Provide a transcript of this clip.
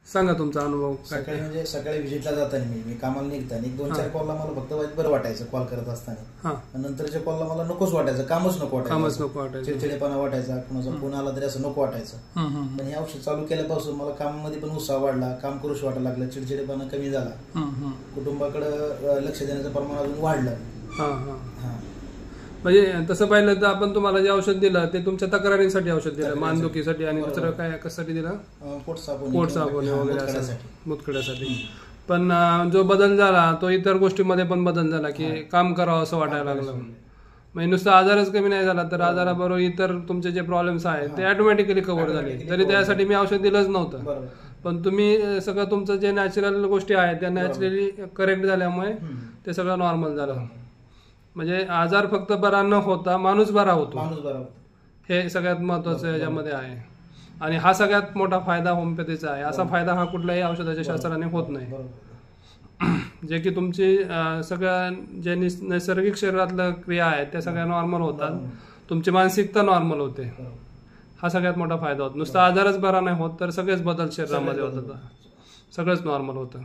सांगा तुमचा अनुभव काय. सकाळी म्हणजे सकाळी व्हिजिटला जाताना मी कामाला निघताना 1-2-4 कॉलला मला फक्त बरं वाटायचं कॉल करत असताना. नंतरच्या कॉलला मला नकोच वाटायचं, कामच नको वाटायचं, चिडचिडेपणा वाटायचा, कुणाचा फोन आला तरी असं नको वाटायचं. पण हे औषध चालू केल्यापासून मला कामामध्ये पण उत्साह वाढला, काम करूच वाटायला लागलं, चिडचिडेपणा कमी झाला, कुटुंबाकडे लक्ष देण्याचं प्रमाण अजून वाढलं. म्हणजे तसं पाहिलं तर आपण तुम्हाला जे औषध दिलं ते तुमच्या तक्रारींसाठी औषध दिलं, मानदुखीसाठी, आणि दुसरं काय कशासाठी दिलं, पोट साबण वगैरे मुतखड्यासाठी. पण जो बदल झाला तो इतर गोष्टीमध्ये पण बदल झाला की काम करावं असं वाटायला लागलं. म्हणजे नुसतं आजारच कमी नाही झाला तर आजाराबरोबर इतर तुमचे जे प्रॉब्लेम्स आहेत ते ऑटोमॅटिकली कव्हर झाले. तरी त्यासाठी मी औषध दिलंच नव्हतं, पण तुम्ही सगळं तुमचं जे नॅचरल गोष्टी आहेत त्या नॅचरली करेक्ट झाल्यामुळे ते सगळं नॉर्मल झालं. म्हणजे आजार फक्त बरा न होता माणूस बरा होतो, हे सगळ्यात महत्वाचं याच्यामध्ये आहे. आणि हा सगळ्यात मोठा फायदा होमिओपॅथीचा आहे. असा फायदा हा कुठल्याही औषधाच्या शास्त्राने होत नाही. जे की तुमची सगळ्या जे नैसर्गिक शरीरातल्या क्रिया आहेत त्या सगळ्या नॉर्मल होतात, तुमची मानसिकता नॉर्मल होते, हा सगळ्यात मोठा फायदा होतो. नुसता आजारच बरा नाही होत तर सगळेच बदल शरीरामध्ये होतात, सगळंच नॉर्मल होतं.